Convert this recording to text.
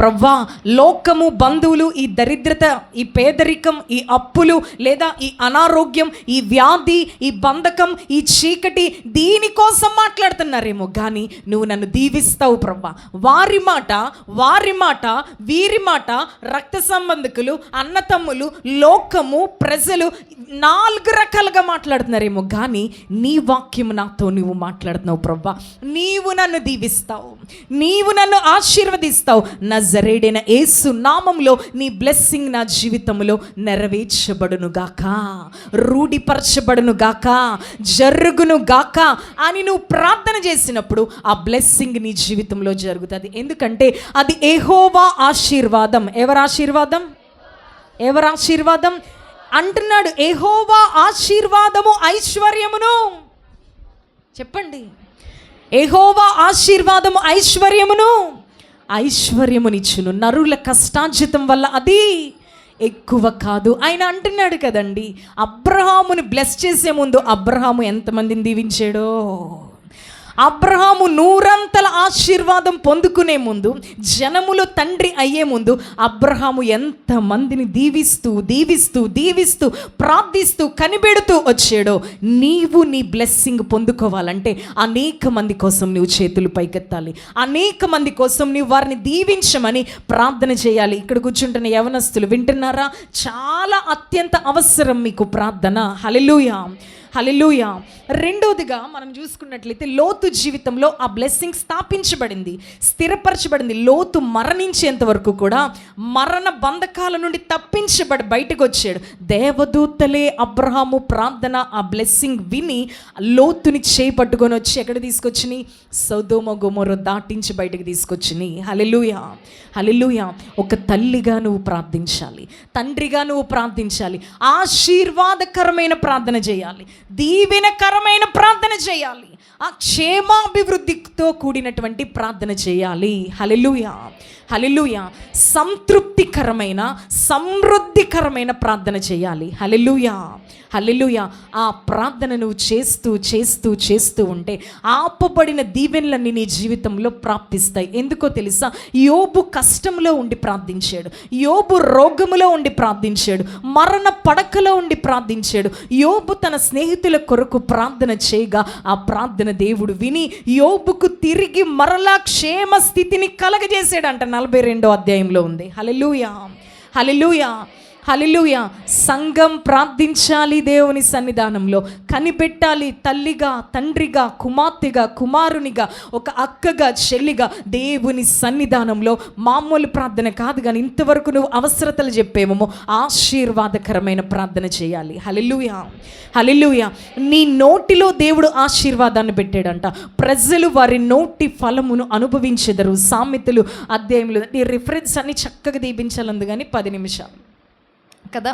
ప్రవ్వా లోకము, బంధువులు, ఈ దరిద్రత, ఈ పేదరికం, ఈ అప్పులు, లేదా ఈ అనారోగ్యం, ఈ వ్యాధి, ఈ బంధకం, ఈ చీకటి, దీనికోసం మాట్లాడుతున్నారేమో కానీ నువ్వు నన్ను దీవిస్తావు ప్రవ్వా. వారి మాట, వీరి మాట, రక్త సంబంధికులు, అన్నతమ్ములు, లోకము, ప్రజలు 4 రకాలుగా మాట్లాడుతున్నారేమో కానీ నీ వాక్యం నాతో నువ్వు మాట్లాడుతున్నావు ప్రవ్వా. నీవు నన్ను దీవిస్తావు, నీవు నన్ను ఆశీర్వదిస్తావు. నజరేయుడైన యేసు నామములో నీ బ్లెస్సింగ్ నా జీవితంలో నెరవేర్చబడును గాక, రూఢిపరచబడును గాక, జరుగును గాక అని నువ్వు ప్రార్థన చేసినప్పుడు ఆ బ్లెస్సింగ్ నీ జీవితంలో జరుగుతుంది. ఎందుకంటే అది యెహోవా ఆశీర్వాదం. ఎవరి ఆశీర్వాదం అంటున్నాడు? యెహోవా ఆశీర్వాదము ఐశ్వర్యమును. చెప్పండి, యెహోవా ఆశీర్వాదము ఐశ్వర్యమునిచ్చును, నరుల కష్టార్జితం వల్ల అది ఎక్కువ కాదు. ఆయన అంటున్నాడు కదండి, అబ్రహాముని బ్లెస్ చేసే ముందు అబ్రహాము ఎంతమందిని దీవించాడో, అబ్రహాము 100 ఆశీర్వాదం పొందుకునే ముందు, జనములో తండ్రి అయ్యే ముందు అబ్రహాము ఎంతమందిని దీవిస్తూ ప్రార్థిస్తూ కనిపెడుతూ వచ్చాడో. నీవు నీ బ్లెస్సింగ్ పొందుకోవాలంటే అనేక మంది కోసం నువ్వు చేతులు పైకెత్తాలి, అనేక మంది కోసం నువ్వు వారిని దీవించమని ప్రార్థన చేయాలి. ఇక్కడ కూర్చుంటున్న యవనస్తులు వింటున్నారా? చాలా అత్యంత అవసరం మీకు ప్రార్థన. హల్లెలూయా, హల్లెలూయా. రెండోదిగా మనం చూసుకున్నట్లయితే లోతు జీవితంలో ఆ బ్లెస్సింగ్ స్థిరపరచబడింది. లోతు మరణించేంత వరకు కూడా మరణ బంధకాల నుండి తప్పించబడి బయటకు వచ్చాడు. దేవదూతలే అబ్రహాము ప్రార్థన, ఆ బ్లెస్సింగ్ విని లోతుని చేపట్టుకొని వచ్చి ఎక్కడ తీసుకొచ్చినాయి? సొదొమ గొమొర్రా దాటించి బయటకు తీసుకొచ్చినాయి. హల్లెలూయా, హల్లెలూయా. ఒక తల్లిగా నువ్వు ప్రార్థించాలి, తండ్రిగా నువ్వు ప్రార్థించాలి, ఆశీర్వాదకరమైన ప్రార్థన చేయాలి, దీవెనకరమైన ప్రార్థన చేయాలి, ఆ క్షేమాభివృద్ధితో కూడినటువంటి ప్రార్థన చేయాలి. హల్లెలూయా, హల్లెలూయా. సంతృప్తికరమైన, సమృద్ధికరమైన ప్రార్థన చేయాలి. హల్లెలూయా, హల్లెలూయా. ఆ ప్రార్థన నువ్వు చేస్తూ ఉంటే ఆపబడిన దీవెనలన్నీ నీ జీవితంలో ప్రాప్తిస్తాయి. ఎందుకో తెలుసా? యోబు కష్టంలో ఉండి ప్రార్థించాడు, యోబు రోగములో ఉండి ప్రార్థించాడు, మరణ పడకలో ఉండి ప్రార్థించాడు. యోబు తన స్నేహితుల కొరకు ప్రార్థన చేయగా ఆ ప్రార్థన దేవుడు విని యోబుకు తిరిగి మరలా క్షేమ స్థితిని కలగజేసాడంట. 42వ అధ్యాయంలో ఉంది. హల్లెలూయా, హల్లెలూయా, హల్లెలూయా. సంఘం ప్రార్థించాలి దేవుని సన్నిధానంలో, కనిపెట్టాలి. తల్లిగా, తండ్రిగా, కుమార్తెగా, కుమారునిగా, ఒక అక్కగా, చెల్లిగా దేవుని సన్నిధానంలో మామూలు ప్రార్థన కాదు కానీ ఇంతవరకు నువ్వు అవసరతలు చెప్పేమో ఆశీర్వాదకరమైన ప్రార్థన చేయాలి. హల్లెలూయా, హల్లెలూయా. నీ నోటిలో దేవుడు ఆశీర్వాదాన్ని పెట్టాడంట. ప్రజలు వారి నోటి ఫలమును అనుభవించెదరు. సామెతలు అధ్యాయంలో ఈ రిఫరెన్స్ అన్ని చక్కగా దీపించాలందు కానీ 10 నిమిషాలు కదా.